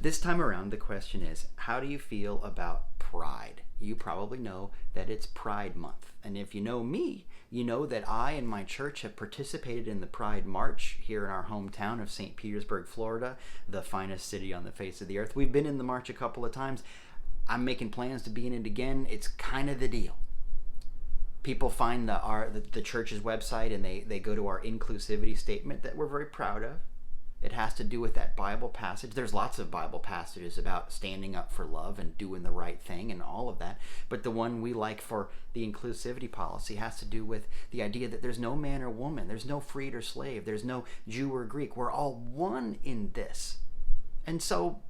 This time around, the question is, how do you feel about pride? You probably know that it's Pride Month. And if you know me, you know that I and my church have participated in the Pride March here in our hometown of St. Petersburg, Florida, the finest city on the face of the earth. We've been in the march a couple of times. I'm making plans to be in it again. It's kind of the deal. People find the church's website and they go to our inclusivity statement that we're very proud of. It has to do with that Bible passage. There's lots of Bible passages about standing up for love and doing the right thing and all of that. But the one we like for the inclusivity policy has to do with the idea that there's no man or woman, there's no freed or slave, there's no Jew or Greek. We're all one in this. And so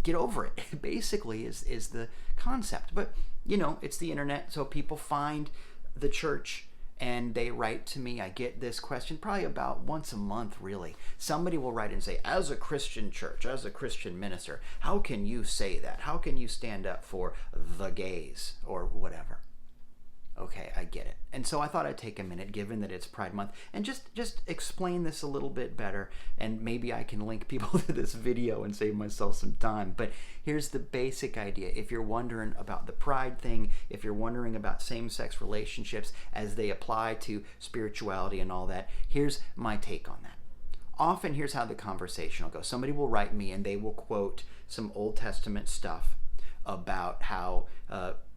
get over it, basically, is the concept. But, it's the internet, so people find the church and they write to me. I get this question probably about once a month, really. Somebody will write and say, as a Christian church, as a Christian minister, how can you say that? How can you stand up for the gays or whatever? Okay, I get it. And so I thought I'd take a minute, given that it's Pride Month, and just explain this a little bit better, and maybe I can link people to this video and save myself some time. But here's the basic idea. If you're wondering about the pride thing, if you're wondering about same-sex relationships as they apply to spirituality and all that, here's my take on that. Often, here's how the conversation will go. Somebody will write me and they will quote some Old Testament stuff about how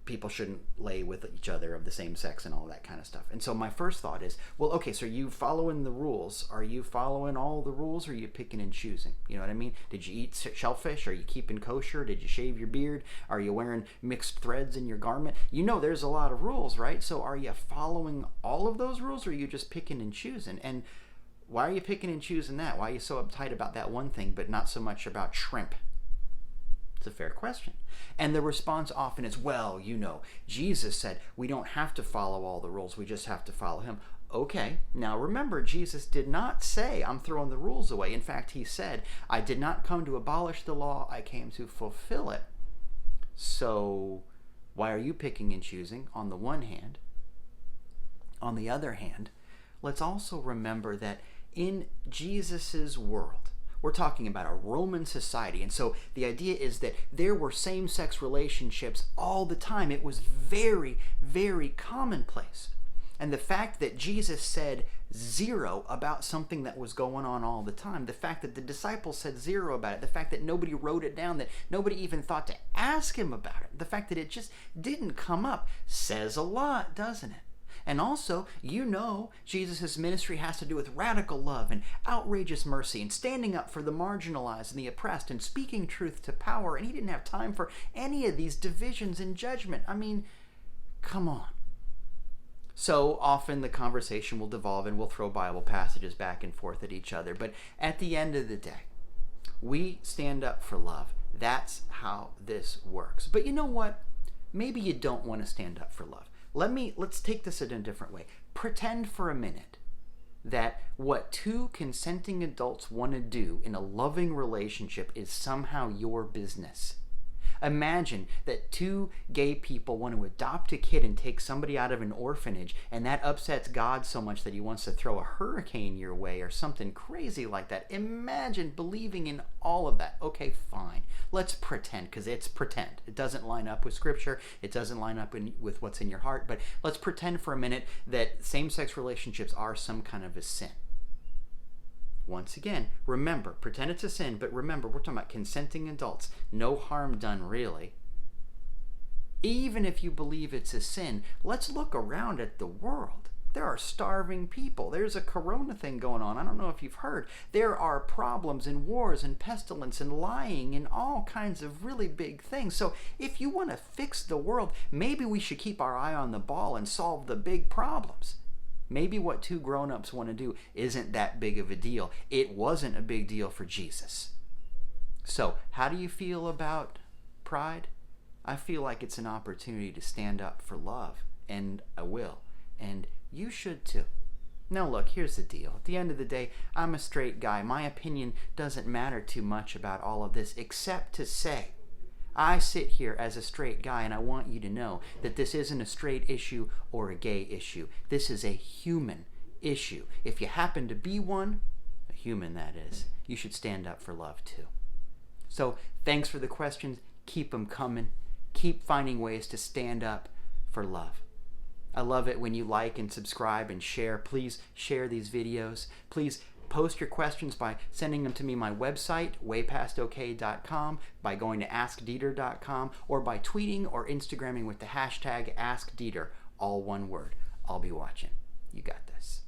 people shouldn't lay with each other of the same sex and all that kind of stuff. And so my first thought is, well, okay, so are you following the rules? Are you following all the rules, or are you picking and choosing? You know what I mean? Did you eat shellfish? Are you keeping kosher? Did you shave your beard? Are you wearing mixed threads in your garment? There's a lot of rules, right? So are you following all of those rules, or are you just picking and choosing? And why are you picking and choosing that? Why are you so uptight about that one thing, but not so much about shrimp? It's a fair question. And the response often is, well, Jesus said we don't have to follow all the rules, we just have to follow him. Okay, now remember, Jesus did not say, I'm throwing the rules away. In fact, he said, I did not come to abolish the law, I came to fulfill it. So why are you picking and choosing on the one hand? On the other hand, let's also remember that in Jesus's world, we're talking about a Roman society, and so the idea is that there were same-sex relationships all the time. It was very, very commonplace. And the fact that Jesus said zero about something that was going on all the time, the fact that the disciples said zero about it, the fact that nobody wrote it down, that nobody even thought to ask him about it, the fact that it just didn't come up, says a lot, doesn't it? And also, Jesus' ministry has to do with radical love and outrageous mercy and standing up for the marginalized and the oppressed and speaking truth to power. And he didn't have time for any of these divisions and judgment. I mean, come on. So often the conversation will devolve and we'll throw Bible passages back and forth at each other. But at the end of the day, we stand up for love. That's how this works. But you know what? Maybe you don't want to stand up for love. Let's take this in a different way. Pretend for a minute that what two consenting adults want to do in a loving relationship is somehow your business. Imagine that two gay people want to adopt a kid and take somebody out of an orphanage, and that upsets God so much that he wants to throw a hurricane your way or something crazy like that. Imagine believing in all of that. Okay, fine. Let's pretend, because it's pretend. It doesn't line up with Scripture. It doesn't line up with what's in your heart. But let's pretend for a minute that same-sex relationships are some kind of a sin. Once again, remember, pretend it's a sin, but remember, we're talking about consenting adults. No harm done, really. Even if you believe it's a sin, let's look around at the world. There are starving people. There's a corona thing going on. I don't know if you've heard. There are problems and wars and pestilence and lying and all kinds of really big things. So if you want to fix the world, maybe we should keep our eye on the ball and solve the big problems. Maybe what two grown-ups want to do isn't that big of a deal. It wasn't a big deal for Jesus. So, how do you feel about pride? I feel like it's an opportunity to stand up for love, and I will. And you should too. Now look, here's the deal. At the end of the day, I'm a straight guy. My opinion doesn't matter too much about all of this, except to say, I sit here as a straight guy, and I want you to know that this isn't a straight issue or a gay issue. This is a human issue. If you happen to be one, a human that is, you should stand up for love too. So thanks for the questions. Keep them coming. Keep finding ways to stand up for love. I love it when you like and subscribe and share. Please share these videos. Please post your questions by sending them to me my website, waypastok.com, by going to askdieter.com, or by tweeting or Instagramming with the hashtag AskDieter, all one word. I'll be watching. You got this.